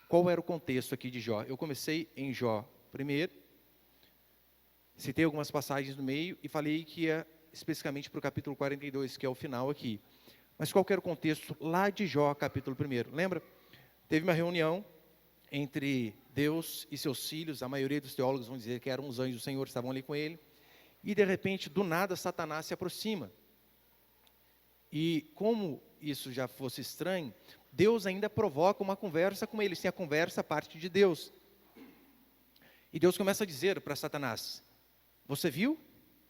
Qual era o contexto aqui de Jó? Eu comecei em Jó primeiro, citei algumas passagens no meio e falei que ia especificamente para o capítulo 42, que é o final aqui. Mas qual que era o contexto lá de Jó, capítulo 1? Lembra? Teve uma reunião entre Deus e seus filhos, a maioria dos teólogos vão dizer que eram os anjos do Senhor, estavam ali com ele, e de repente, do nada, Satanás se aproxima. E como isso já fosse estranho, Deus ainda provoca uma conversa com eles, se a conversa parte de Deus. E Deus começa a dizer para Satanás: você viu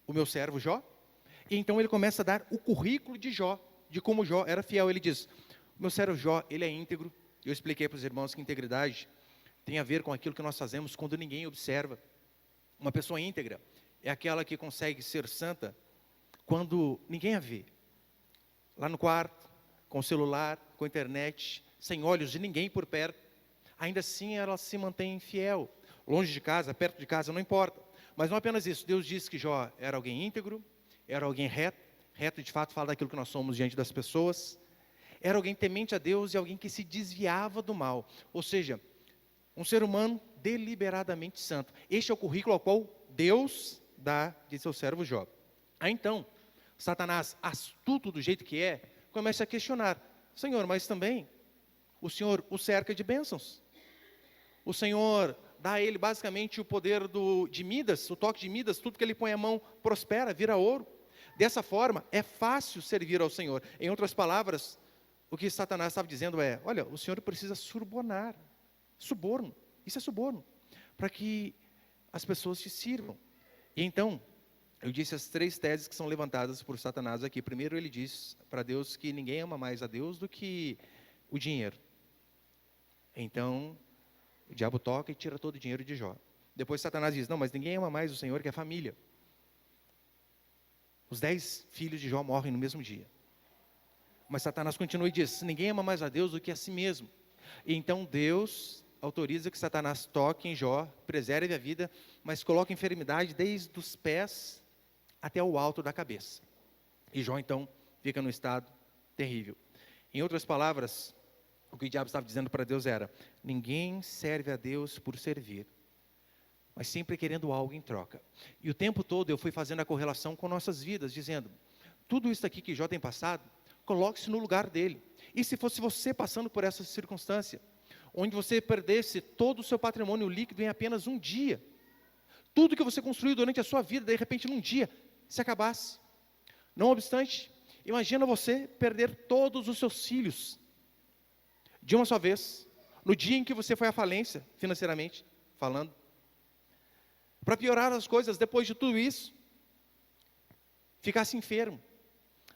o meu servo Jó? E então ele começa a dar o currículo de Jó, de como Jó era fiel. Ele diz: o meu servo Jó, ele é íntegro. Eu expliquei para os irmãos que integridade tem a ver com aquilo que nós fazemos quando ninguém observa. Uma pessoa íntegra é aquela que consegue ser santa quando ninguém a vê. Lá no quarto, com o celular, com a internet, sem olhos de ninguém por perto. Ainda assim ela se mantém fiel. Longe de casa, perto de casa, não importa. Mas não apenas isso. Deus disse que Jó era alguém íntegro, era alguém reto. Reto de fato fala daquilo que nós somos diante das pessoas. Era alguém temente a Deus e alguém que se desviava do mal. Ou seja, um ser humano deliberadamente santo. Este é o currículo ao qual Deus dá de seu servo Jó. Aí então, Satanás, astuto do jeito que é, começa a questionar: Senhor, mas também o Senhor o cerca de bênçãos. O Senhor dá a ele basicamente o poder de Midas, o toque de Midas, tudo que ele põe a mão prospera, vira ouro. Dessa forma, é fácil servir ao Senhor. Em outras palavras, o que Satanás estava dizendo é: olha, o Senhor precisa suborno, isso é suborno, para que as pessoas te sirvam. E então, eu disse as 3 teses que são levantadas por Satanás aqui. Primeiro, ele diz para Deus que ninguém ama mais a Deus do que o dinheiro. Então, o diabo toca e tira todo o dinheiro de Jó. Depois Satanás diz: não, mas ninguém ama mais o Senhor que a família. Os 10 filhos de Jó morrem no mesmo dia. Mas Satanás continua e diz: ninguém ama mais a Deus do que a si mesmo. E então Deus autoriza que Satanás toque em Jó, preserve a vida, mas coloque enfermidade desde os pés até o alto da cabeça. E Jó então fica num estado terrível. Em outras palavras, o que o diabo estava dizendo para Deus era: ninguém serve a Deus por servir, mas sempre querendo algo em troca. E o tempo todo eu fui fazendo a correlação com nossas vidas, dizendo: tudo isso aqui que Jó tem passado, coloque-se no lugar dele. E se fosse você passando por essa circunstância, onde você perdesse todo o seu patrimônio líquido em apenas um dia, tudo que você construiu durante a sua vida, de repente num dia, se acabasse. Não obstante, imagina você perder todos os seus filhos, de uma só vez, no dia em que você foi à falência, financeiramente falando. Para piorar as coisas, depois de tudo isso, ficasse enfermo,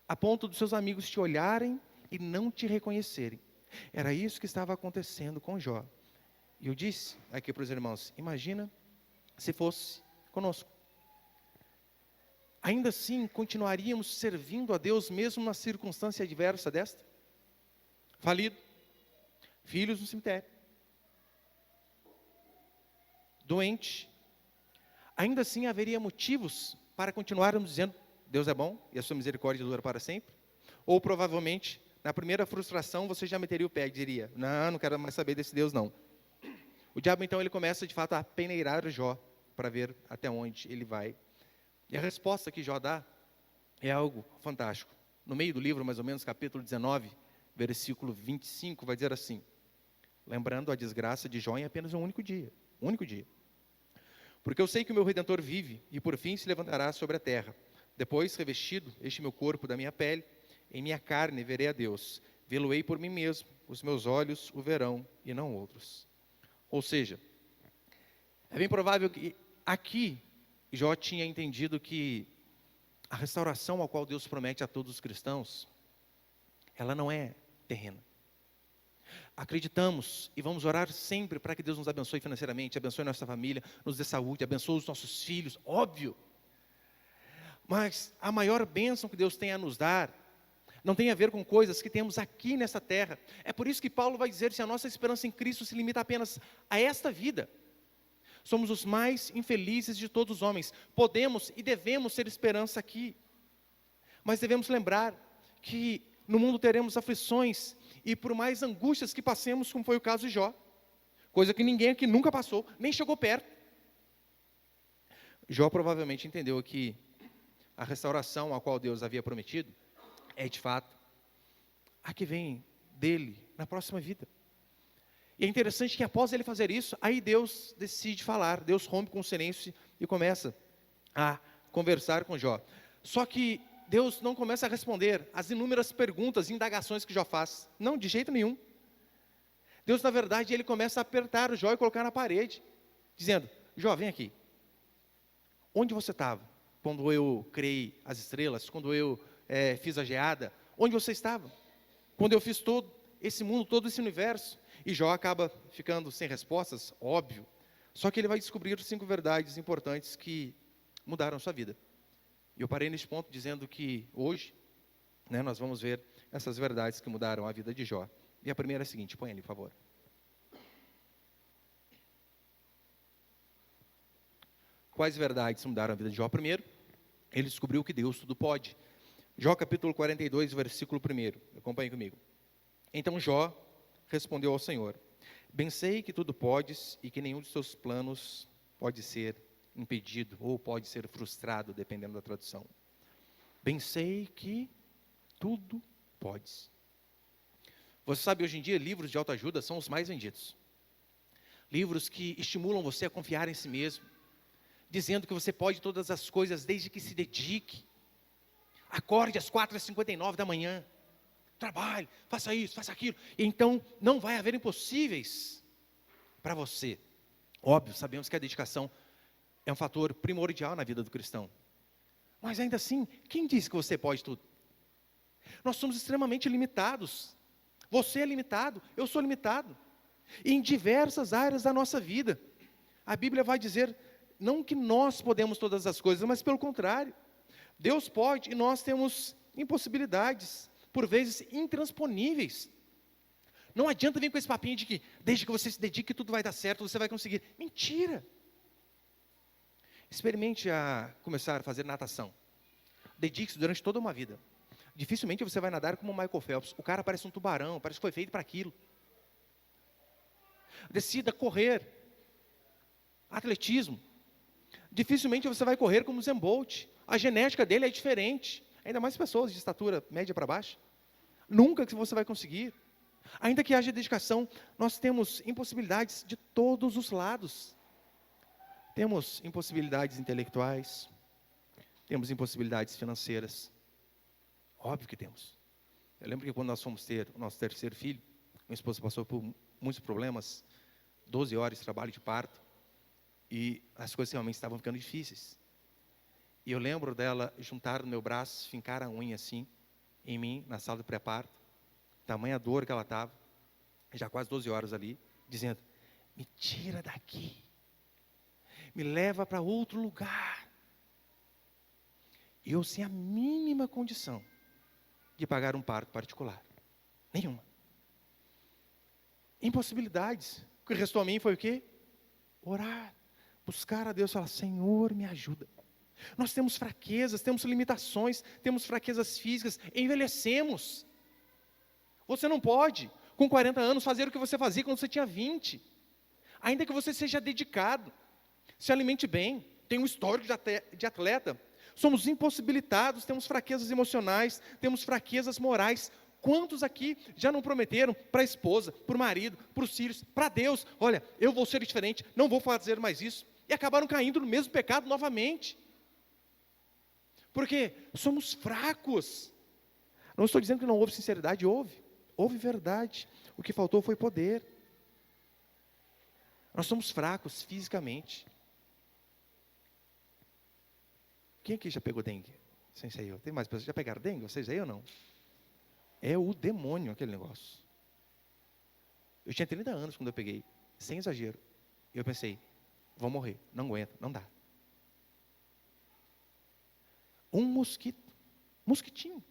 a ponto dos seus amigos te olharem e não te reconhecerem. Era isso que estava acontecendo com Jó. E eu disse aqui para os irmãos: imagina se fosse conosco. Ainda assim, continuaríamos servindo a Deus mesmo na circunstância adversa desta? Falido, filhos no cemitério, doente. Ainda assim haveria motivos para continuarmos dizendo: Deus é bom e a sua misericórdia dura para sempre? Ou provavelmente, na primeira frustração, você já meteria o pé e diria: não quero mais saber desse Deus não. O diabo então ele começa de fato a peneirar Jó, para ver até onde ele vai. E a resposta que Jó dá é algo fantástico. No meio do livro, mais ou menos, capítulo 19, versículo 25, vai dizer assim: lembrando a desgraça de Jó em apenas um único dia. Porque eu sei que o meu Redentor vive, e por fim se levantará sobre a terra. Depois, revestido este meu corpo da minha pele, em minha carne verei a Deus. Vê-lo-ei por mim mesmo, os meus olhos o verão, e não outros. Ou seja, é bem provável que aqui Jó tinha entendido que a restauração a qual Deus promete a todos os cristãos, ela não é terrena. Acreditamos e vamos orar sempre para que Deus nos abençoe financeiramente, abençoe nossa família, nos dê saúde, abençoe os nossos filhos, óbvio. Mas a maior bênção que Deus tem a nos dar, não tem a ver com coisas que temos aqui nessa terra. É por isso que Paulo vai dizer: se a nossa esperança em Cristo se limita apenas a esta vida, somos os mais infelizes de todos os homens. Podemos e devemos ter esperança aqui, mas devemos lembrar que no mundo teremos aflições, e por mais angústias que passemos, como foi o caso de Jó, coisa que ninguém aqui nunca passou, nem chegou perto. Jó provavelmente entendeu que a restauração a qual Deus havia prometido é de fato a que vem dele na próxima vida. E é interessante que após ele fazer isso, aí Deus decide falar, Deus rompe com o silêncio e começa a conversar com Jó. Só que Deus não começa a responder as inúmeras perguntas e indagações que Jó faz. Não, de jeito nenhum. Deus, na verdade, ele começa a apertar o Jó e colocar na parede, dizendo: Jó, vem aqui. Onde você estava quando eu criei as estrelas, quando eu fiz a geada? Onde você estava? Quando eu fiz todo esse mundo, todo esse universo? E Jó acaba ficando sem respostas, óbvio. Só que ele vai descobrir 5 verdades importantes que mudaram a sua vida. E eu parei nesse ponto dizendo que hoje, nós vamos ver essas verdades que mudaram a vida de Jó. E a primeira é a seguinte, põe ali, por favor. Quais verdades mudaram a vida de Jó? Primeiro, ele descobriu que Deus tudo pode. Jó capítulo 42, versículo 1. Acompanhe comigo. Então Jó respondeu ao Senhor: bem sei que tudo podes e que nenhum dos teus planos pode ser impedido ou pode ser frustrado, dependendo da tradução. Bem sei que tudo podes. Você sabe, hoje em dia, livros de autoajuda são os mais vendidos. Livros que estimulam você a confiar em si mesmo, dizendo que você pode todas as coisas desde que se dedique. Acorde às 4h59 da manhã. Trabalhe, faça isso, faça aquilo. E então, não vai haver impossíveis para você. Óbvio, sabemos que a dedicação é um fator primordial na vida do cristão. Mas ainda assim, quem disse que você pode tudo? Nós somos extremamente limitados. Você é limitado, eu sou limitado. E em diversas áreas da nossa vida. A Bíblia vai dizer, não que nós podemos todas as coisas, mas pelo contrário. Deus pode e nós temos impossibilidades, por vezes intransponíveis. Não adianta vir com esse papinho de que, desde que você se dedique, tudo vai dar certo, você vai conseguir. Mentira! Experimente a começar a fazer natação. Dedique-se durante toda uma vida. Dificilmente você vai nadar como o Michael Phelps. O cara parece um tubarão, parece que foi feito para aquilo. Decida correr. Atletismo. Dificilmente você vai correr como o Usain Bolt. A genética dele é diferente. Ainda mais pessoas de estatura média para baixo. Nunca que você vai conseguir. Ainda que haja dedicação, nós temos impossibilidades de todos os lados. Temos impossibilidades intelectuais, temos impossibilidades financeiras. Óbvio que temos. Eu lembro que quando nós fomos ter o nosso terceiro filho, minha esposa passou por muitos problemas, 12 horas de trabalho de parto, e as coisas realmente estavam ficando difíceis. E eu lembro dela juntar no meu braço, fincar a unha assim, em mim, na sala do pré-parto, tamanha dor que ela estava, já quase 12 horas ali, dizendo: me tira daqui, me leva para outro lugar. Eu sem a mínima condição de pagar um parto particular, nenhuma. Impossibilidades. O que restou a mim foi o quê? Orar, buscar a Deus, falar: Senhor, me ajuda. Nós temos fraquezas, temos limitações, temos fraquezas físicas, envelhecemos. Você não pode, com 40 anos, fazer o que você fazia quando você tinha 20. Ainda que você seja dedicado, se alimente bem, tem um histórico de atleta. Somos impossibilitados, temos fraquezas emocionais, temos fraquezas morais. Quantos aqui já não prometeram para a esposa, para o marido, para os filhos, para Deus: olha, eu vou ser diferente, não vou fazer mais isso, e acabaram caindo no mesmo pecado novamente? Porque somos fracos. Não estou dizendo que não houve sinceridade, houve verdade. O que faltou foi poder. Nós somos fracos fisicamente. Quem aqui já pegou dengue? Sem ser eu. Tem mais pessoas que já pegaram dengue? Vocês aí ou não? É o demônio aquele negócio. Eu tinha 30 anos quando eu peguei, sem exagero. E eu pensei: vou morrer, não aguento, não dá. Um mosquitinho,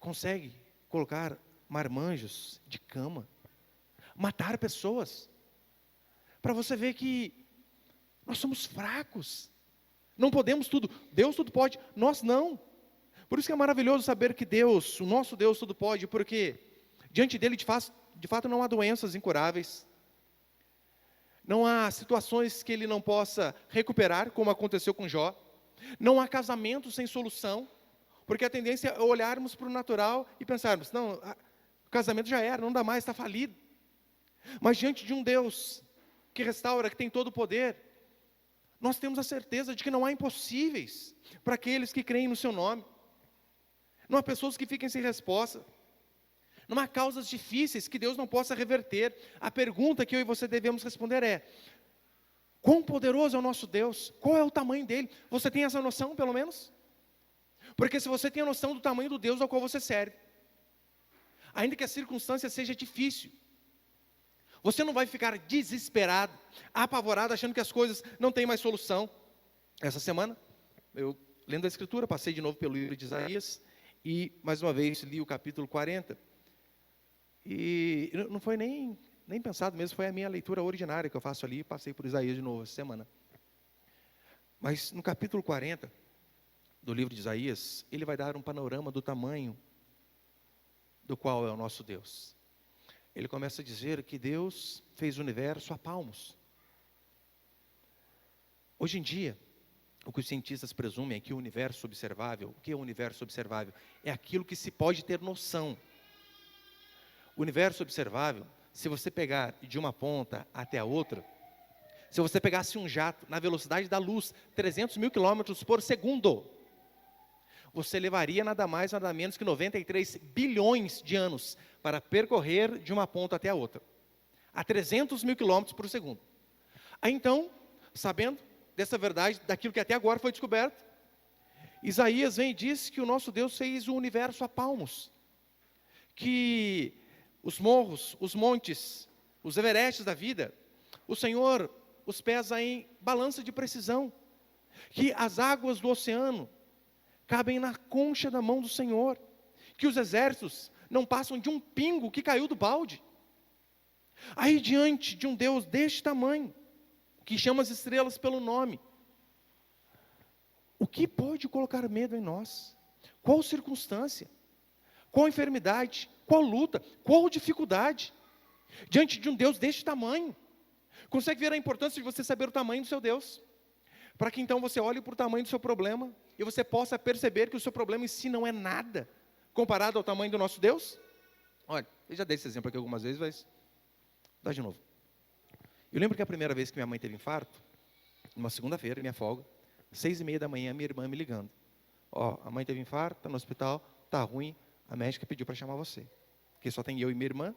consegue colocar marmanjos de cama, matar pessoas. Para você ver que nós somos fracos. Não podemos tudo. Deus tudo pode, nós não. Por isso que é maravilhoso saber que Deus, o nosso Deus tudo pode, porque diante dele de fato não há doenças incuráveis, não há situações que ele não possa recuperar, como aconteceu com Jó, não há casamento sem solução, porque a tendência é olharmos para o natural e pensarmos, não, o casamento já era, não dá mais, está falido. Mas diante de um Deus que restaura, que tem todo o poder, nós temos a certeza de que não há impossíveis para aqueles que creem no seu nome. Não há pessoas que fiquem sem resposta. Não há causas difíceis que Deus não possa reverter. A pergunta que eu e você devemos responder é: quão poderoso é o nosso Deus? Qual é o tamanho dele? Você tem essa noção, pelo menos? Porque se você tem a noção do tamanho do Deus ao qual você serve, ainda que a circunstância seja difícil, você não vai ficar desesperado, apavorado, achando que as coisas não têm mais solução. Essa semana, eu, lendo a Escritura, passei de novo pelo livro de Isaías, e mais uma vez li o capítulo 40, e não foi nem pensado mesmo, foi a minha leitura ordinária que eu faço ali, passei por Isaías de novo essa semana. Mas no capítulo 40 do livro de Isaías, ele vai dar um panorama do tamanho do qual é o nosso Deus. Ele começa a dizer que Deus fez o universo a palmos. Hoje em dia, o que os cientistas presumem é que o universo observável, o que é o universo observável? É aquilo que se pode ter noção. O universo observável, se você pegar de uma ponta até a outra, se você pegasse um jato na velocidade da luz, 300 mil quilômetros por segundo, você levaria nada mais, nada menos que 93 bilhões de anos para percorrer de uma ponta até a outra, a 300 mil quilômetros por segundo. Aí então, sabendo dessa verdade, daquilo que até agora foi descoberto, Isaías vem e diz que o nosso Deus fez o universo a palmos, que os morros, os montes, os everestes da vida, o Senhor os pesa em balança de precisão, que as águas do oceano cabem na concha da mão do Senhor, que os exércitos não passam de um pingo que caiu do balde. Aí diante de um Deus deste tamanho, que chama as estrelas pelo nome, o que pode colocar medo em nós? Qual circunstância? Qual enfermidade? Qual luta? Qual dificuldade? Diante de um Deus deste tamanho, consegue ver a importância de você saber o tamanho do seu Deus? Para que então você olhe para o tamanho do seu problema e você possa perceber que o seu problema em si não é nada comparado ao tamanho do nosso Deus? Olha, eu já dei esse exemplo aqui algumas vezes, mas dá de novo. Eu lembro que a primeira vez que minha mãe teve infarto, numa segunda-feira, minha folga, 6h30 da manhã, minha irmã me ligando. Ó, a mãe teve infarto, está no hospital, está ruim, a médica pediu para chamar você. Porque só tem eu e minha irmã.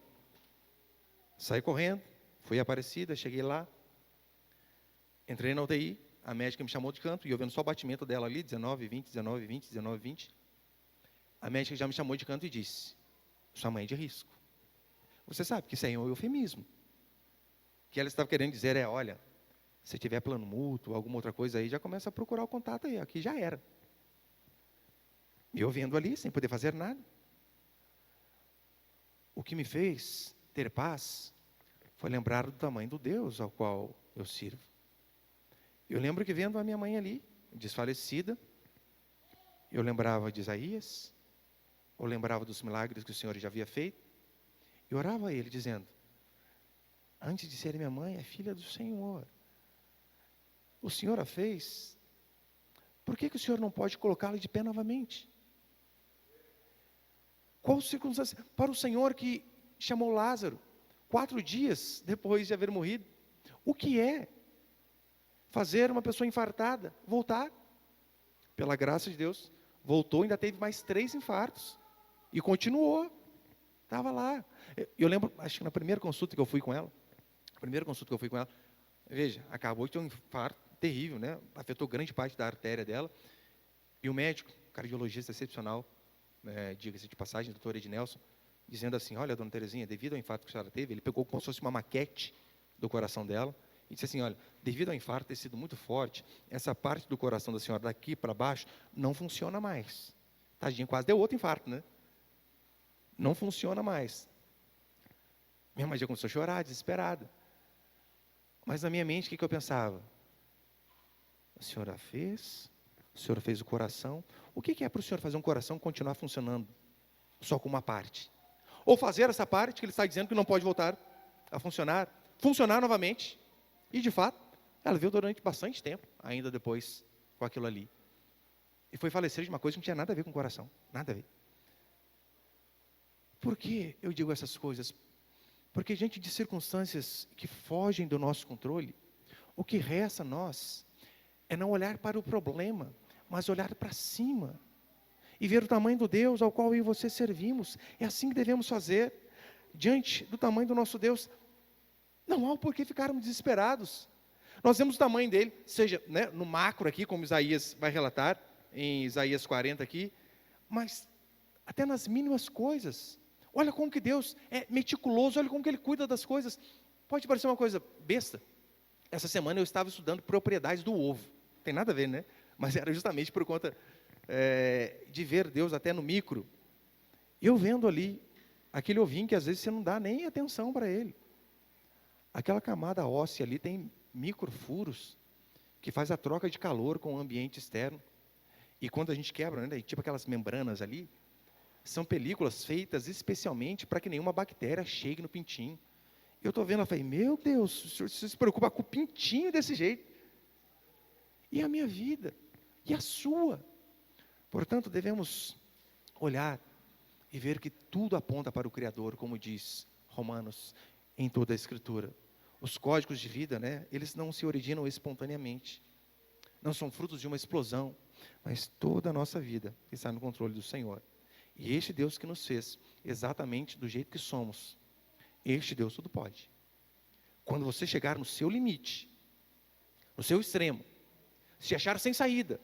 Saí correndo, fui à Aparecida, cheguei lá, entrei na UTI, a médica me chamou de canto, e eu vendo só o batimento dela ali, 19, 20, 19, 20, 19, 20. A médica já me chamou de canto e disse: sua mãe é de risco. Você sabe que isso aí é um eufemismo. O que ela estava querendo dizer é: olha, se tiver plano mútuo, alguma outra coisa aí, já começa a procurar o contato aí, aqui já era. E eu vendo ali, sem poder fazer nada. O que me fez ter paz foi lembrar do tamanho do Deus ao qual eu sirvo. Eu lembro que vendo a minha mãe ali, desfalecida, eu lembrava de Isaías, eu lembrava dos milagres que o Senhor já havia feito, e orava a Ele dizendo: antes de ser minha mãe, é filha do Senhor. O Senhor a fez, por que o Senhor não pode colocá-la de pé novamente? Qual circunstância? Para o Senhor que chamou Lázaro 4 dias depois de haver morrido, o que é fazer uma pessoa infartada voltar? Pela graça de Deus, voltou, ainda teve mais 3 infartos, e continuou, estava lá. Eu lembro, acho que na primeira consulta que eu fui com ela, veja, acabou de ter um infarto terrível, né? Afetou grande parte da artéria dela, e o médico, cardiologista excepcional, diga-se de passagem, doutor Ednelson, dizendo assim: olha, dona Terezinha, devido ao infarto que a senhora teve, ele pegou como se fosse uma maquete do coração dela, e disse assim: olha, devido ao infarto ter sido muito forte, essa parte do coração da senhora daqui para baixo não funciona mais. Tadinho, quase deu outro infarto, né? Não funciona mais. Minha mãe já começou a chorar, desesperada. Mas na minha mente, o que eu pensava? A senhora fez, o senhor fez o coração. O que é para o senhor fazer um coração continuar funcionando só com uma parte? ou fazer essa parte que ele está dizendo que não pode voltar a funcionar novamente. E de fato, ela veio durante bastante tempo, ainda depois com aquilo ali. E foi falecer de uma coisa que não tinha nada a ver com o coração, nada a ver. Por que eu digo essas coisas? Porque diante de circunstâncias que fogem do nosso controle, o que resta a nós é não olhar para o problema, mas olhar para cima e ver o tamanho do Deus ao qual eu e você servimos. É assim que devemos fazer. Diante do tamanho do nosso Deus, não há o porquê ficarmos desesperados. Nós vemos o tamanho dele, seja, né, no macro aqui, como Isaías vai relatar, em Isaías 40 aqui, mas até nas mínimas coisas. Olha como que Deus é meticuloso, olha como que Ele cuida das coisas. Pode parecer uma coisa besta. Essa semana eu estava estudando propriedades do ovo. Tem nada a ver, né? Mas era justamente por conta de ver Deus até no micro. Eu vendo ali, aquele ovinho que às vezes você não dá nem atenção para ele. Aquela camada óssea ali tem microfuros, que faz a troca de calor com o ambiente externo. E quando a gente quebra, né, tipo aquelas membranas ali, são películas feitas especialmente para que nenhuma bactéria chegue no pintinho. Eu estou vendo, ela falei, meu Deus, o senhor se preocupa com o pintinho desse jeito. E a minha vida, e a sua. Portanto, devemos olhar e ver que tudo aponta para o Criador, como diz Romanos, em toda a Escritura. Os códigos de vida, né, eles não se originam espontaneamente. Não são frutos de uma explosão, mas toda a nossa vida está no controle do Senhor. E este Deus que nos fez exatamente do jeito que somos, este Deus tudo pode. Quando você chegar no seu limite, no seu extremo, se achar sem saída,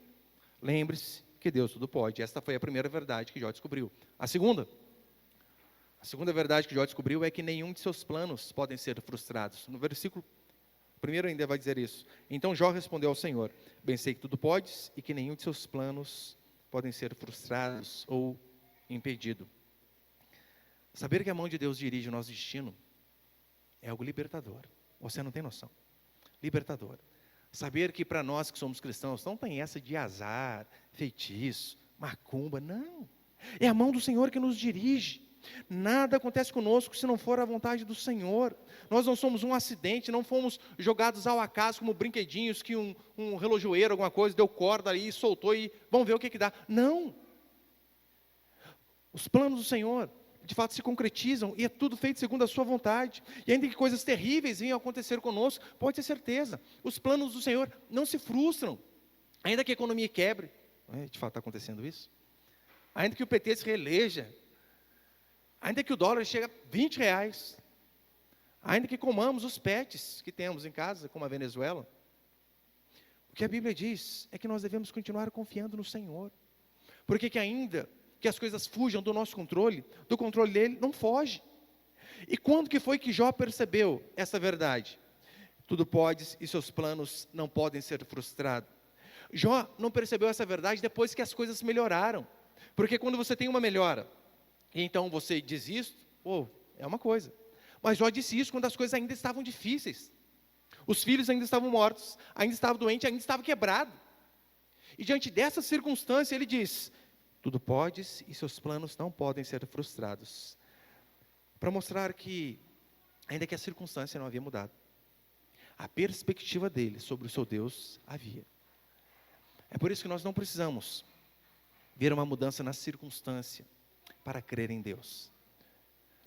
lembre-se que Deus tudo pode. Esta foi a primeira verdade que Jó descobriu. A segunda verdade que Jó descobriu é que nenhum de seus planos podem ser frustrados. No versículo primeiro ainda vai dizer isso. Então Jó respondeu ao Senhor, bem sei que tudo podes e que nenhum de seus planos podem ser frustrados ou impedido. Saber que a mão de Deus dirige o nosso destino é algo libertador. Você não tem noção. Libertador. Saber que para nós que somos cristãos, não tem essa de azar, feitiço, macumba, não. É a mão do Senhor que nos dirige. Nada acontece conosco se não for a vontade do Senhor. Nós não somos um acidente, não fomos jogados ao acaso como brinquedinhos que um relojoeiro, alguma coisa, deu corda ali, soltou e vamos ver o que dá. Não. Os planos do Senhor, de fato, se concretizam e é tudo feito segundo a sua vontade. E ainda que coisas terríveis venham a acontecer conosco, pode ter certeza, os planos do Senhor não se frustram. Ainda que a economia quebre, de fato está acontecendo isso. Ainda que o PT se reeleja, ainda que o dólar chegue a R$20, ainda que comamos os pets que temos em casa, como a Venezuela, o que a Bíblia diz é que nós devemos continuar confiando no Senhor, porque que ainda que as coisas fujam do nosso controle, do controle dele, não foge. E quando que foi que Jó percebeu essa verdade? Tudo podes e seus planos não podem ser frustrados. Jó não percebeu essa verdade depois que as coisas melhoraram, porque quando você tem uma melhora, e então você diz isso, é uma coisa. Mas Jó disse isso quando as coisas ainda estavam difíceis. Os filhos ainda estavam mortos, ainda estava doente, ainda estava quebrado. E diante dessa circunstância ele diz, tudo podes e seus planos não podem ser frustrados. Para mostrar que, ainda que a circunstância não havia mudado, a perspectiva dele sobre o seu Deus havia. É por isso que nós não precisamos ver uma mudança na circunstância para crer em Deus.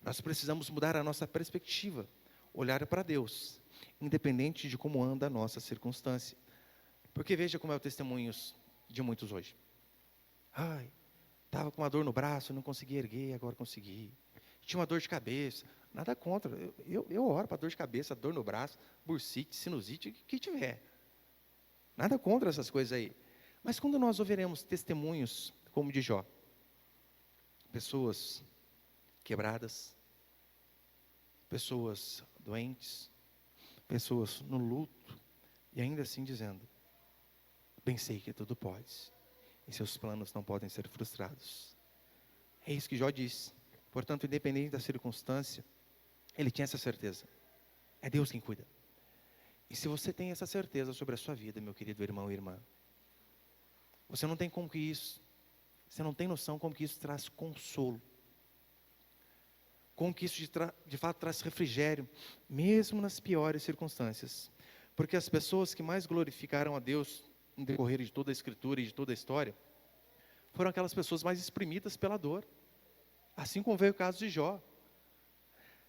Nós precisamos mudar a nossa perspectiva, olhar para Deus, independente de como anda a nossa circunstância. Porque veja como é o testemunho de muitos hoje. Estava com uma dor no braço, não conseguia erguer, agora consegui. Tinha uma dor de cabeça, nada contra. Eu oro para dor de cabeça, dor no braço, bursite, sinusite, o que tiver. Nada contra essas coisas aí. Mas quando nós ouviremos testemunhos como o de Jó, pessoas quebradas, pessoas doentes, pessoas no luto, e ainda assim dizendo, bem sei que tudo pode, e seus planos não podem ser frustrados. É isso que Jó diz. Portanto, independente da circunstância, ele tinha essa certeza. É Deus quem cuida. E se você tem essa certeza sobre a sua vida, meu querido irmão e irmã, você não tem noção como que isso traz consolo. com que isso de fato traz refrigério, mesmo nas piores circunstâncias. Porque as pessoas que mais glorificaram a Deus no decorrer de toda a Escritura e de toda a história, foram aquelas pessoas mais exprimidas pela dor. Assim como veio o caso de Jó.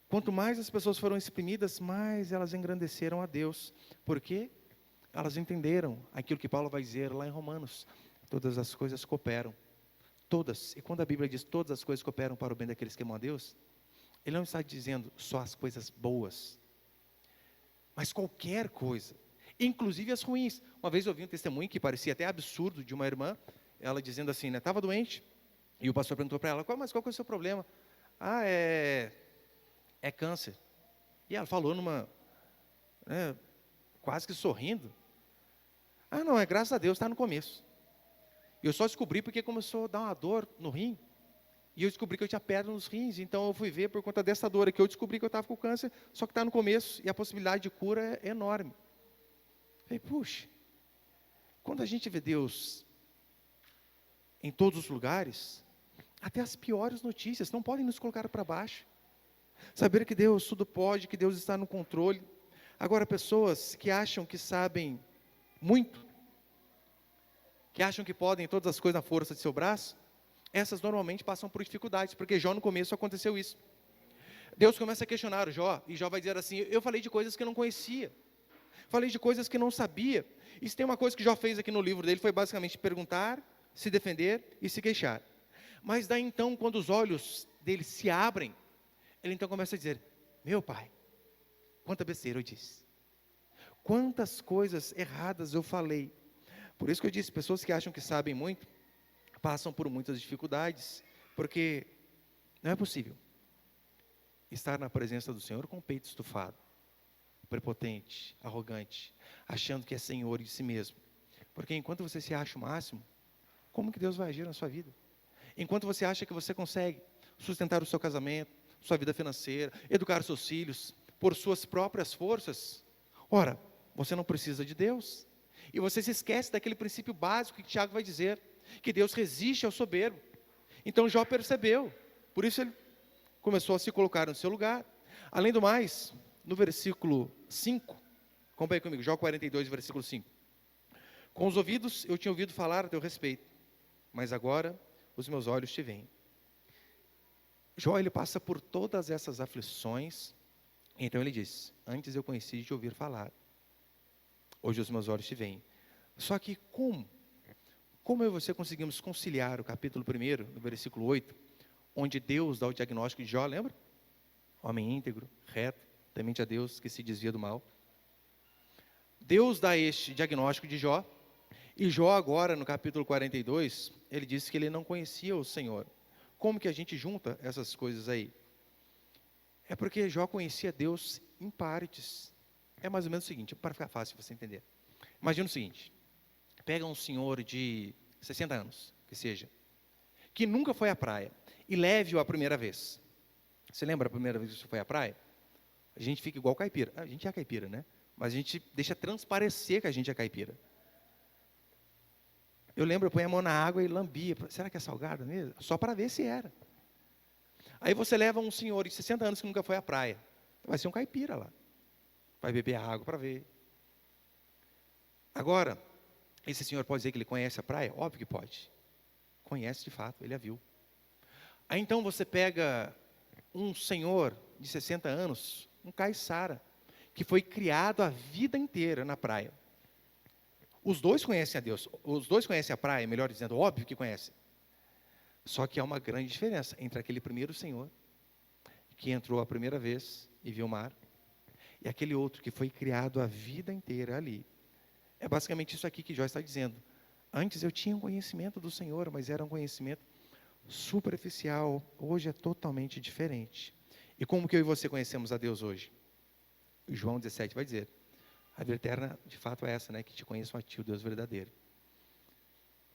Quanto mais as pessoas foram exprimidas, mais elas engrandeceram a Deus. Por quê? Elas entenderam aquilo que Paulo vai dizer lá em Romanos. Todas as coisas cooperam. Todas. E quando a Bíblia diz todas as coisas cooperam para o bem daqueles que amam a Deus, ele não está dizendo só as coisas boas, mas qualquer coisa, inclusive as ruins. Uma vez eu ouvi um testemunho que parecia até absurdo de uma irmã, ela dizendo assim, né, estava doente, e o pastor perguntou para ela, mas qual que é o seu problema? Ah, é câncer. E ela falou quase que sorrindo, não, graças a Deus, está no começo. Eu só descobri porque começou a dar uma dor no rim, e eu descobri que eu tinha pedra nos rins, então eu fui ver por conta dessa dor aqui, eu descobri que eu estava com câncer, só que está no começo, e a possibilidade de cura é enorme. Eu falei, puxa, quando a gente vê Deus em todos os lugares, até as piores notícias não podem nos colocar para baixo. Saber que Deus tudo pode, que Deus está no controle. Agora, pessoas que acham que sabem muito, que acham que podem todas as coisas na força de seu braço, essas normalmente passam por dificuldades, porque Jó no começo aconteceu isso. Deus começa a questionar o Jó, e Jó vai dizer assim, eu falei de coisas que eu não conhecia, falei de coisas que não sabia. E se tem uma coisa que Jó fez aqui no livro dele, foi basicamente perguntar, se defender e se queixar. Mas daí então, quando os olhos dele se abrem, ele então começa a dizer, meu pai, quanta besteira eu disse, quantas coisas erradas eu falei. Por isso que eu disse, pessoas que acham que sabem muito, passam por muitas dificuldades, porque não é possível estar na presença do Senhor com o peito estufado, prepotente, arrogante, achando que é Senhor de si mesmo. Porque enquanto você se acha o máximo, como que Deus vai agir na sua vida? Enquanto você acha que você consegue sustentar o seu casamento, sua vida financeira, educar seus filhos, por suas próprias forças, ora, você não precisa de Deus. E você se esquece daquele princípio básico que Tiago vai dizer, que Deus resiste ao soberbo. Então Jó percebeu, por isso ele começou a se colocar no seu lugar. Além do mais, no versículo 5, acompanhe comigo, Jó 42, versículo 5. Com os ouvidos eu tinha ouvido falar a teu respeito, mas agora os meus olhos te veem. Jó, ele passa por todas essas aflições, então ele diz, antes eu conheci de te ouvir falar, hoje os meus olhos te veem. Só que como eu e você conseguimos conciliar o capítulo 1, no versículo 8, onde Deus dá o diagnóstico de Jó, lembra? Homem íntegro, reto, temente a Deus, que se desvia do mal. Deus dá este diagnóstico de Jó, e Jó agora, no capítulo 42, ele disse que ele não conhecia o Senhor. Como que a gente junta essas coisas aí? É porque Jó conhecia Deus em partes. É mais ou menos o seguinte, para ficar fácil você entender. Imagina o seguinte, pega um senhor de 60 anos, que seja, que nunca foi à praia, e leve-o a primeira vez. Você lembra a primeira vez que você foi à praia? A gente fica igual caipira. A gente é caipira, né? Mas a gente deixa transparecer que a gente é caipira. Eu lembro, eu ponho a mão na água e lambia. Será que é salgada mesmo? Só para ver se era. Aí você leva um senhor de 60 anos que nunca foi à praia. Vai ser um caipira lá. Vai beber a água para ver. Agora, esse senhor pode dizer que ele conhece a praia? Óbvio que pode. Conhece de fato, ele a viu. Aí então você pega um senhor de 60 anos, um caiçara, que foi criado a vida inteira na praia. Os dois conhecem a Deus, os dois conhecem a praia, melhor dizendo, óbvio que conhecem. Só que há uma grande diferença entre aquele primeiro senhor, que entrou a primeira vez e viu o mar, e aquele outro que foi criado a vida inteira ali. É basicamente isso aqui que Jó está dizendo. Antes eu tinha um conhecimento do Senhor, mas era um conhecimento superficial. Hoje é totalmente diferente. E como que eu e você conhecemos a Deus hoje? João 17 vai dizer, a vida eterna de fato é essa, né? Que te conheçam a ti, o Deus verdadeiro.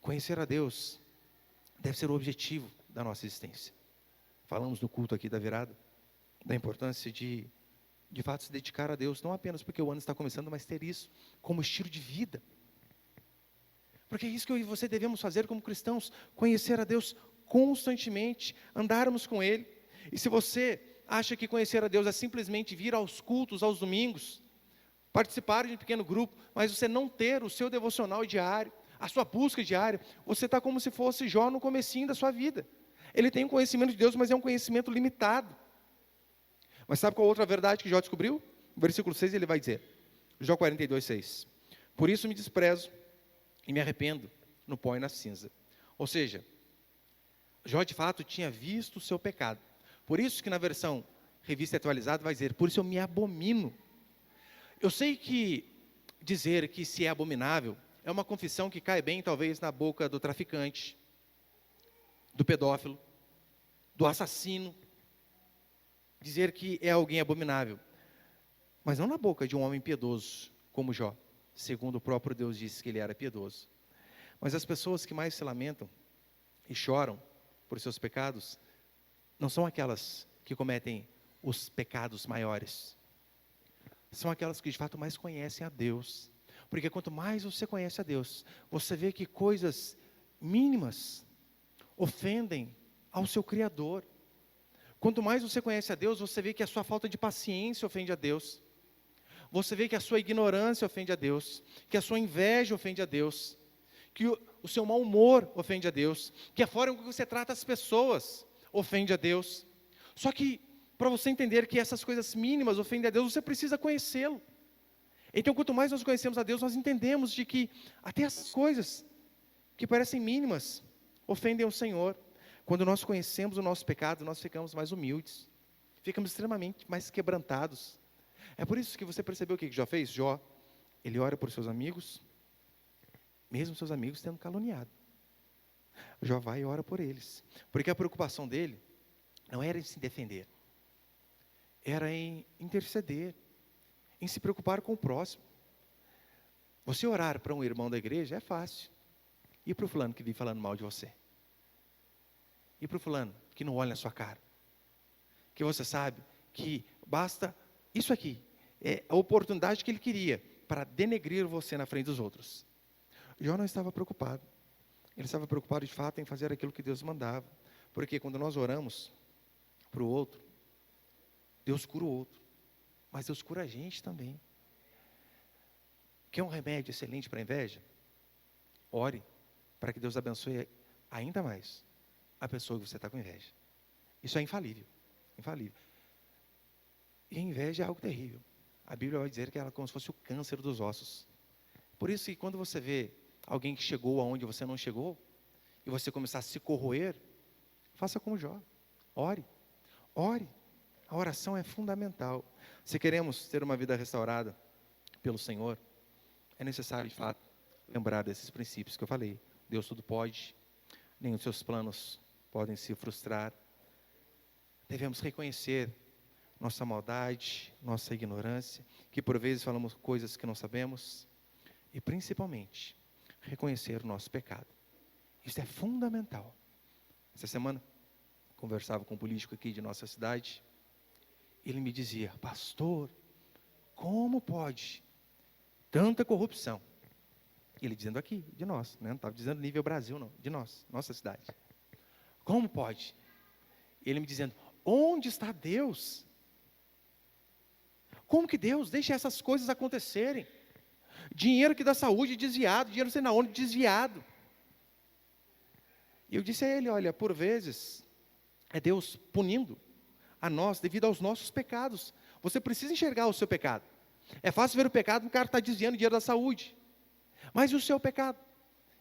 Conhecer a Deus deve ser o objetivo da nossa existência. Falamos no culto aqui da virada, da importância de fato se dedicar a Deus, não apenas porque o ano está começando, mas ter isso como estilo de vida. Porque é isso que eu e você devemos fazer como cristãos, conhecer a Deus constantemente, andarmos com Ele. E se você acha que conhecer a Deus é simplesmente vir aos cultos, aos domingos, participar de um pequeno grupo, mas você não ter o seu devocional diário, a sua busca diária, você está como se fosse Jó no comecinho da sua vida. Ele tem um conhecimento de Deus, mas é um conhecimento limitado. Mas sabe qual outra verdade que Jó descobriu? No versículo 6 ele vai dizer, Jó 42, 6. Por isso me desprezo e me arrependo no pó e na cinza. Ou seja, Jó de fato tinha visto o seu pecado. Por isso que na versão revista atualizada vai dizer, por isso eu me abomino. Eu sei que dizer que se é abominável é uma confissão que cai bem talvez na boca do traficante, do pedófilo, do assassino, dizer que é alguém abominável, mas não na boca de um homem piedoso como Jó, segundo o próprio Deus disse que ele era piedoso. Mas as pessoas que mais se lamentam e choram por seus pecados, não são aquelas que cometem os pecados maiores, são aquelas que de fato mais conhecem a Deus, porque quanto mais você conhece a Deus, você vê que coisas mínimas ofendem ao seu Criador. Quanto mais você conhece a Deus, você vê que a sua falta de paciência ofende a Deus, você vê que a sua ignorância ofende a Deus, que a sua inveja ofende a Deus, que o seu mau humor ofende a Deus, que a forma como você trata as pessoas ofende a Deus. Só que, para você entender que essas coisas mínimas ofendem a Deus, você precisa conhecê-lo. Então, quanto mais nós conhecemos a Deus, nós entendemos de que até essas coisas que parecem mínimas ofendem o Senhor. Quando nós conhecemos o nosso pecado, nós ficamos mais humildes, ficamos extremamente mais quebrantados. É por isso que você percebeu o que Jó fez? Jó, ele ora por seus amigos, mesmo seus amigos tendo caluniado. Jó vai e ora por eles, porque a preocupação dele não era em se defender, era em interceder, em se preocupar com o próximo. Você orar para um irmão da igreja é fácil. E para o fulano que vive falando mal de você? E para o fulano que não olha na sua cara? Que você sabe que basta isso aqui, é a oportunidade que ele queria para denegrir você na frente dos outros. Jó não estava preocupado. Ele estava preocupado de fato em fazer aquilo que Deus mandava. Porque quando nós oramos para o outro, Deus cura o outro. Mas Deus cura a gente também. Quer um remédio excelente para a inveja? Ore para que Deus abençoe ainda mais a pessoa que você está com inveja. Isso é infalível. Infalível. E a inveja é algo terrível. A Bíblia vai dizer que ela é como se fosse o câncer dos ossos. Por isso que quando você vê alguém que chegou aonde você não chegou, e você começar a se corroer, faça como Jó. Ore. Ore. A oração é fundamental. Se queremos ter uma vida restaurada pelo Senhor, é necessário, de fato, lembrar desses princípios que eu falei. Deus tudo pode, nem os seus planos podem se frustrar. Devemos reconhecer nossa maldade, nossa ignorância, que por vezes falamos coisas que não sabemos, e principalmente, reconhecer o nosso pecado. Isso é fundamental. Essa semana, conversava com um político aqui de nossa cidade, ele me dizia, pastor, como pode tanta corrupção? Ele dizendo aqui, de nós, né? Não estava dizendo nível Brasil não, de nós, nossa cidade. Como pode? Ele me dizendo, onde está Deus? Como que Deus deixa essas coisas acontecerem? Dinheiro que dá saúde desviado, dinheiro não sei na onde desviado. E eu disse a ele, olha, por vezes, é Deus punindo a nós devido aos nossos pecados. Você precisa enxergar o seu pecado. É fácil ver o pecado, o cara está desviando dinheiro da saúde. Mas e o seu pecado?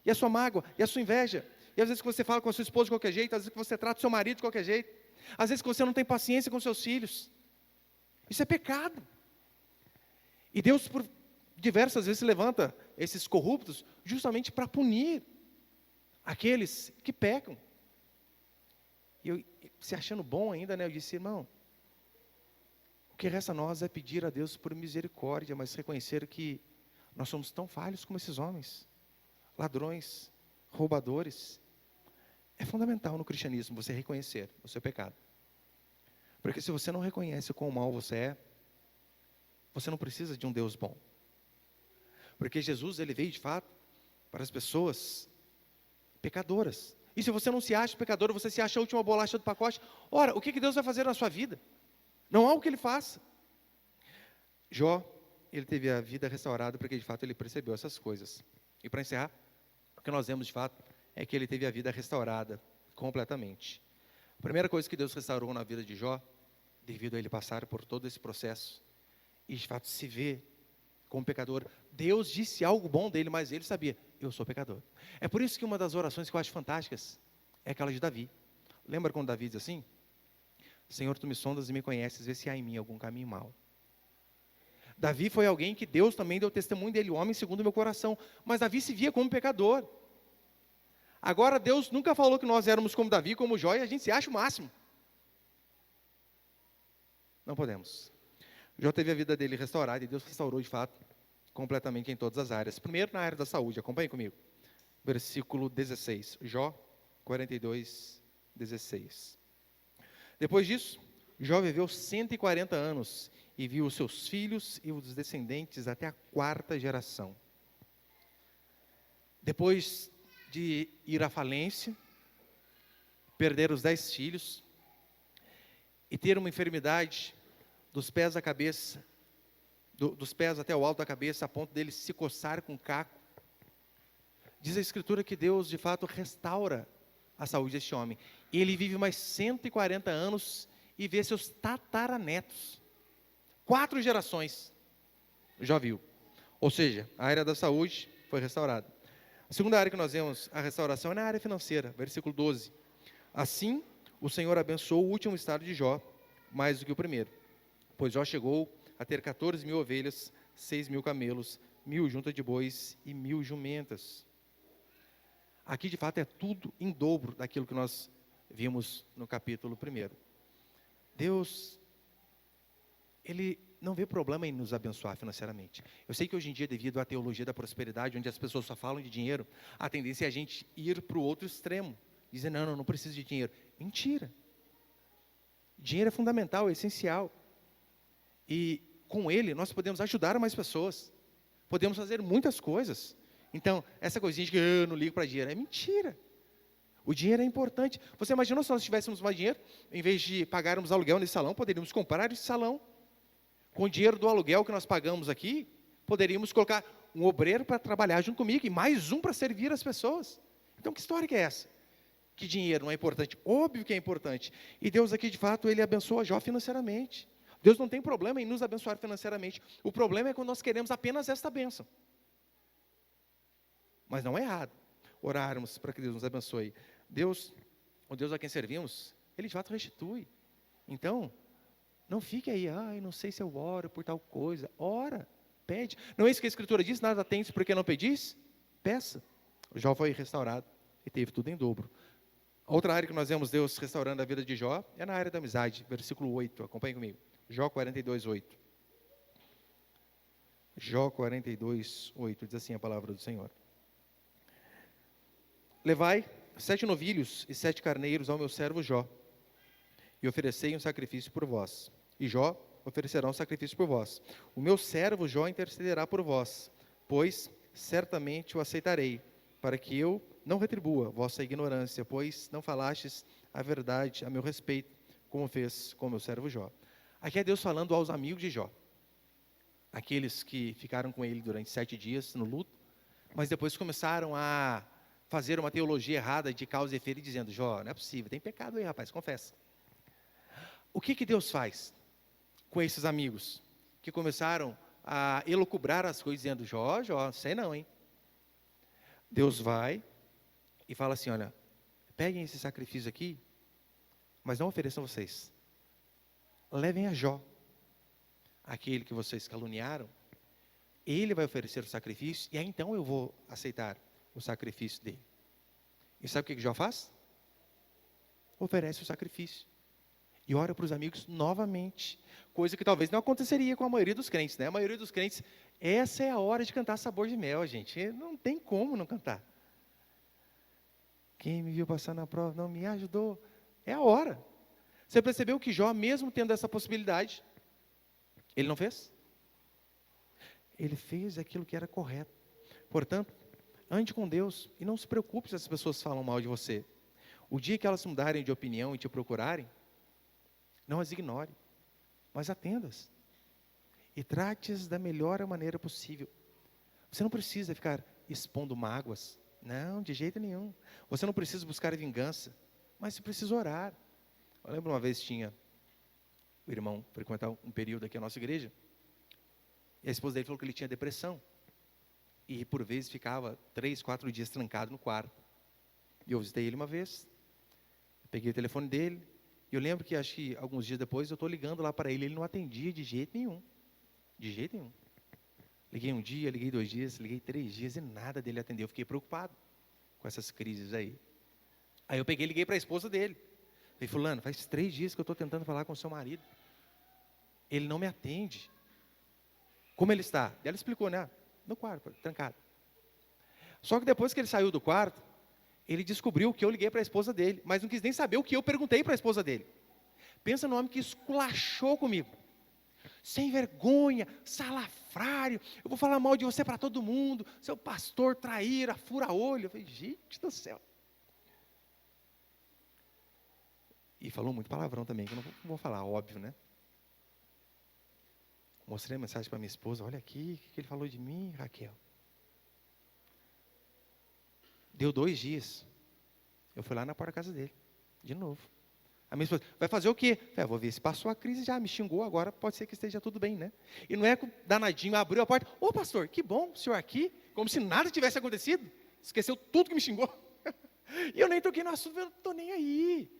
E a sua mágoa? E a sua inveja? E às vezes que você fala com a sua esposa de qualquer jeito, às vezes que você trata o seu marido de qualquer jeito, às vezes que você não tem paciência com seus filhos. Isso é pecado. E Deus, por diversas vezes, levanta esses corruptos justamente para punir aqueles que pecam. E eu, se achando bom ainda, né, eu disse, irmão, o que resta a nós é pedir a Deus por misericórdia, mas reconhecer que nós somos tão falhos como esses homens, ladrões, roubadores. É fundamental no cristianismo você reconhecer o seu pecado. Porque se você não reconhece quão mal você é, você não precisa de um Deus bom. Porque Jesus, ele veio de fato para as pessoas pecadoras. E se você não se acha pecador, você se acha a última bolacha do pacote, ora, o que Deus vai fazer na sua vida? Não há o que ele faça. Jó, ele teve a vida restaurada porque de fato ele percebeu essas coisas. E para encerrar, o que nós vemos de fato é que ele teve a vida restaurada completamente. A primeira coisa que Deus restaurou na vida de Jó, devido a ele passar por todo esse processo, e de fato se ver como pecador, Deus disse algo bom dele, mas ele sabia, eu sou pecador. É por isso que uma das orações que eu acho fantásticas é aquela de Davi. Lembra quando Davi diz assim? Senhor, tu me sondas e me conheces, vê se há em mim algum caminho mau. Davi foi alguém que Deus também deu testemunho dele, homem segundo o meu coração, mas Davi se via como pecador. Agora Deus nunca falou que nós éramos como Davi, como Jó, e a gente se acha o máximo. Não podemos. Jó teve a vida dele restaurada e Deus restaurou de fato completamente em todas as áreas. Primeiro na área da saúde, acompanhe comigo. Versículo 16, Jó 42, 16. Depois disso, Jó viveu 140 anos e viu os seus filhos e os descendentes até a 4ª geração. Depois de ir à falência, perder os 10 filhos e ter uma enfermidade dos pés à cabeça, dos pés até o alto da cabeça, a ponto dele se coçar com caco. Diz a Escritura que Deus, de fato, restaura a saúde deste homem. Ele vive mais 140 anos e vê seus tataranetos. 4 gerações já viu. Ou seja, a área da saúde foi restaurada. A segunda área que nós vemos a restauração é na área financeira, versículo 12. Assim, o Senhor abençoou o último estado de Jó, mais do que o primeiro. Pois Jó chegou a ter 14.000 ovelhas, 6.000 camelos, 1.000 juntas de bois e 1.000 jumentas. Aqui, de fato, é tudo em dobro daquilo que nós vimos no capítulo 1. Deus, Ele não vê problema em nos abençoar financeiramente. Eu sei que hoje em dia, devido à teologia da prosperidade, onde as pessoas só falam de dinheiro, a tendência é a gente ir para o outro extremo, dizer, não preciso de dinheiro. Mentira. Dinheiro é fundamental, é essencial. E com ele, nós podemos ajudar mais pessoas. Podemos fazer muitas coisas. Então, essa coisinha de que eu não ligo para dinheiro, é mentira. O dinheiro é importante. Você imaginou se nós tivéssemos mais dinheiro, em vez de pagarmos aluguel nesse salão, poderíamos comprar esse salão. Com o dinheiro do aluguel que nós pagamos aqui, poderíamos colocar um obreiro para trabalhar junto comigo e mais um para servir as pessoas. Então, que história que é essa? Que dinheiro não é importante? Óbvio que é importante. E Deus aqui, de fato, Ele abençoa Jó financeiramente. Deus não tem problema em nos abençoar financeiramente. O problema é quando nós queremos apenas esta bênção. Mas não é errado orarmos para que Deus nos abençoe. Deus, o Deus a quem servimos, Ele de fato restitui. Então, não fique aí, não sei se eu oro por tal coisa. Ora, pede. Não é isso que a Escritura diz? Nada tens porque não pedis? Peça. Jó foi restaurado e teve tudo em dobro. A outra área que nós vemos Deus restaurando a vida de Jó é na área da amizade. Versículo 8, acompanhe comigo. Jó 42, 8. Jó 42, 8, diz assim a palavra do Senhor. Levai 7 novilhos e 7 carneiros ao meu servo Jó, e oferecei um sacrifício por vós. E Jó oferecerá um sacrifício por vós. O meu servo Jó intercederá por vós, pois certamente o aceitarei, para que eu não retribua vossa ignorância, pois não falastes a verdade a meu respeito, como fez com o meu servo Jó. Aqui é Deus falando aos amigos de Jó, aqueles que ficaram com ele durante 7 dias no luto, mas depois começaram a fazer uma teologia errada de causa e efeito, dizendo, Jó, não é possível, tem pecado aí, rapaz, confessa. O que Deus faz com esses amigos que começaram a elocubrar as coisas, dizendo, Jó, sei não, hein? Deus vai e fala assim, olha, peguem esse sacrifício aqui, mas não ofereçam vocês. Levem a Jó, aquele que vocês caluniaram, ele vai oferecer o sacrifício, e aí então eu vou aceitar o sacrifício dele. E sabe o que Jó faz? Oferece o sacrifício. E ora para os amigos novamente. Coisa que talvez não aconteceria com a maioria dos crentes, né? A maioria dos crentes, essa é a hora de cantar Sabor de Mel, gente. Não tem como não cantar. Quem me viu passar na prova não me ajudou. É a hora. Você percebeu que Jó, mesmo tendo essa possibilidade, ele não fez? Ele fez aquilo que era correto. Portanto, ande com Deus e não se preocupe se as pessoas falam mal de você. O dia que elas mudarem de opinião e te procurarem, não as ignore. mas atenda-as. E trate-as da melhor maneira possível. Você não precisa ficar expondo mágoas. Não, de jeito nenhum. Você não precisa buscar vingança, mas você precisa orar. Eu lembro uma vez tinha o irmão frequentar um período aqui na nossa igreja, e a esposa dele falou que ele tinha depressão. E por vezes ficava 3, 4 dias trancado no quarto. E eu visitei ele uma vez, peguei o telefone dele, e eu lembro que acho que alguns dias depois eu estou ligando lá para ele, ele não atendia de jeito nenhum. De jeito nenhum. Liguei um dia, liguei 2 dias, liguei 3 dias e nada dele atendeu. Eu fiquei preocupado com essas crises aí. Aí eu peguei e liguei para a esposa dele. Falei, fulano, faz 3 dias que eu estou tentando falar com o seu marido. Ele não me atende. Como ele está? Ela explicou, né? No quarto, trancado. Só que depois que ele saiu do quarto, ele descobriu que eu liguei para a esposa dele, mas não quis nem saber o que eu perguntei para a esposa dele. Pensa no homem que esculachou comigo. Sem vergonha, salafrário, eu vou falar mal de você para todo mundo, seu pastor traíra, fura-olho. Eu falei, gente do céu. E falou muito palavrão também, que eu não vou falar, óbvio, né? Mostrei a mensagem para minha esposa, olha aqui, o que ele falou de mim, Raquel. Deu 2 dias, eu fui lá na porta da casa dele, de novo. A minha esposa, vai fazer o quê? Eu vou ver se passou a crise já, me xingou, agora pode ser que esteja tudo bem, né? E não é que o danadinho abriu a porta, ô pastor, que bom o senhor aqui, como se nada tivesse acontecido, esqueceu tudo que me xingou. E eu nem toquei no assunto, eu não estou nem aí.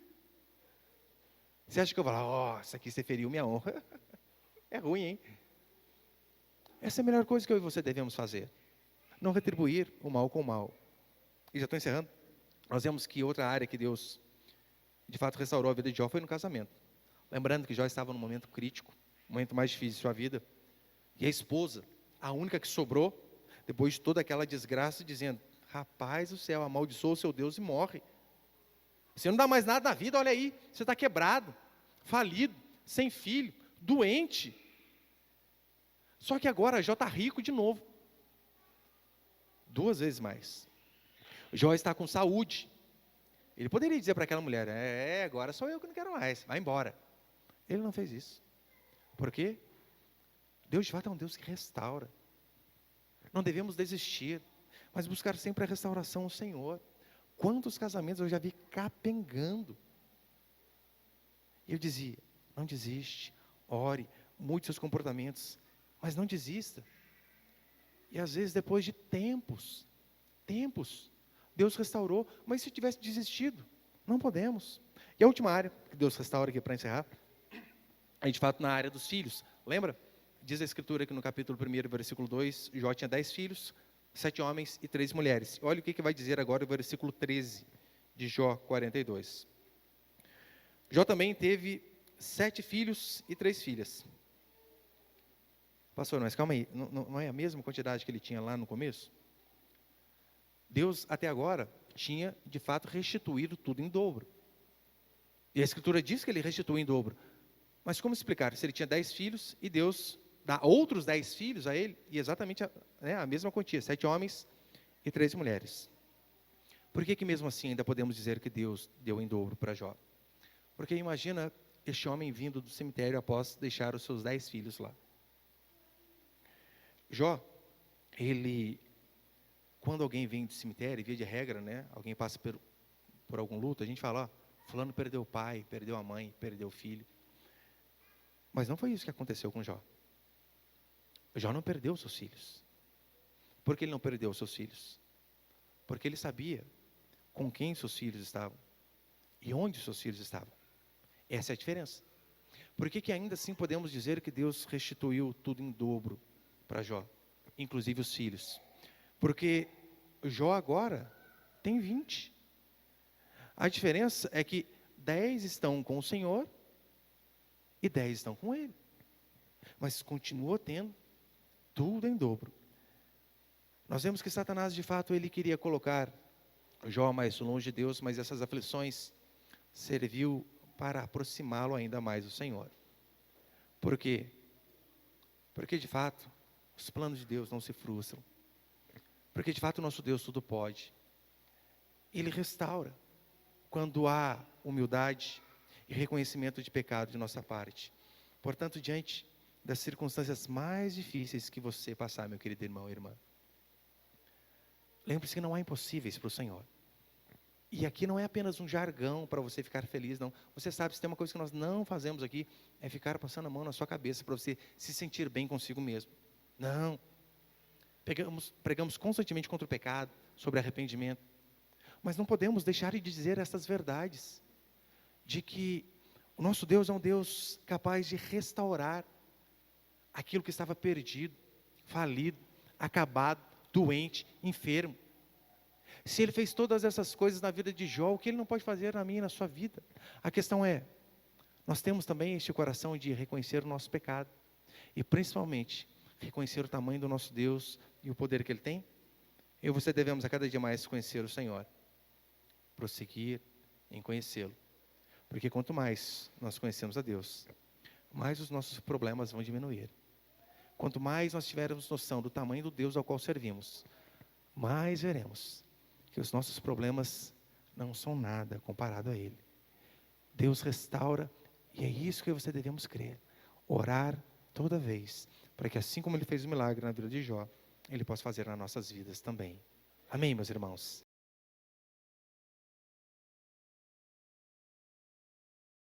Você acha que eu vou falar, isso aqui você feriu minha honra? É ruim, hein? Essa é a melhor coisa que eu e você devemos fazer. Não retribuir o mal com o mal. E já estou encerrando. Nós vemos que outra área que Deus, de fato, restaurou a vida de Jó foi no casamento. Lembrando que Jó estava num momento crítico, um momento mais difícil de sua vida. E a esposa, a única que sobrou, depois de toda aquela desgraça, dizendo, rapaz do céu, amaldiçoa o seu Deus e morre. Você não dá mais nada na vida, olha aí, você está quebrado, falido, sem filho, doente. Só que agora Jó está rico de novo. 2 vezes mais. Jó está com saúde. Ele poderia dizer para aquela mulher, agora sou eu que não quero mais, vai embora. Ele não fez isso. Por quê? Deus de fato é um Deus que restaura. Não devemos desistir, mas buscar sempre a restauração do Senhor. Quantos casamentos eu já vi capengando. E eu dizia, não desiste, ore, mude seus comportamentos, mas não desista. E às vezes depois de tempos, Deus restaurou, mas se tivesse desistido, não podemos. E a última área que Deus restaura aqui para encerrar, é de fato na área dos filhos. Lembra? Diz a Escritura que no capítulo 1, versículo 2, Jó tinha 10 filhos, 7 homens e 3 mulheres. Olha o que vai dizer agora o versículo 13 de Jó 42. Jó também teve 7 filhos e 3 filhas. Pastor, mas calma aí, não é a mesma quantidade que ele tinha lá no começo? Deus, até agora, tinha, de fato, restituído tudo em dobro. E a Escritura diz que ele restituiu em dobro. Mas como explicar? Se ele tinha 10 filhos e Deus dá outros 10 filhos a ele, e exatamente a mesma quantia, 7 homens e 3 mulheres. Por que mesmo assim ainda podemos dizer que Deus deu em dobro para Jó? Porque imagina este homem vindo do cemitério após deixar os seus 10 filhos lá. Jó, ele, quando alguém vem do cemitério, via de regra, né, alguém passa por algum luto, a gente fala, fulano perdeu o pai, perdeu a mãe, perdeu o filho. Mas não foi isso que aconteceu com Jó. Jó não perdeu os seus filhos. Por que ele não perdeu os seus filhos? Porque ele sabia com quem seus filhos estavam e onde seus filhos estavam. Essa é a diferença. Por que ainda assim podemos dizer que Deus restituiu tudo em dobro para Jó, inclusive os filhos? Porque Jó agora tem 20. A diferença é que 10 estão com o Senhor e 10 estão com ele. Mas continua tendo tudo em dobro. Nós vemos que Satanás, de fato, ele queria colocar Jó mais longe de Deus, mas essas aflições serviu para aproximá-lo ainda mais do Senhor. Por quê? Porque, de fato, os planos de Deus não se frustram. Porque, de fato, o nosso Deus tudo pode. Ele restaura quando há humildade e reconhecimento de pecado de nossa parte. Portanto, diante das circunstâncias mais difíceis que você passar, meu querido irmão e irmã, lembre-se que não há impossíveis para o Senhor. E aqui não é apenas um jargão para você ficar feliz, não. Você sabe, se tem uma coisa que nós não fazemos aqui, é ficar passando a mão na sua cabeça para você se sentir bem consigo mesmo. Não. Pregamos constantemente contra o pecado, sobre arrependimento. Mas não podemos deixar de dizer essas verdades. De que o nosso Deus é um Deus capaz de restaurar aquilo que estava perdido, falido, acabado, doente, enfermo. Se Ele fez todas essas coisas na vida de Jó, o que Ele não pode fazer na minha e na sua vida? A questão é, nós temos também este coração de reconhecer o nosso pecado. E principalmente, reconhecer o tamanho do nosso Deus e o poder que Ele tem. Eu e você devemos a cada dia mais conhecer o Senhor. Prosseguir em conhecê-lo. Porque quanto mais nós conhecemos a Deus, mais os nossos problemas vão diminuir. Quanto mais nós tivermos noção do tamanho do Deus ao qual servimos, mais veremos que os nossos problemas não são nada comparado a Ele. Deus restaura, e é isso que você devemos crer. Orar toda vez, para que assim como Ele fez o milagre na vida de Jó, Ele possa fazer nas nossas vidas também. Amém, meus irmãos?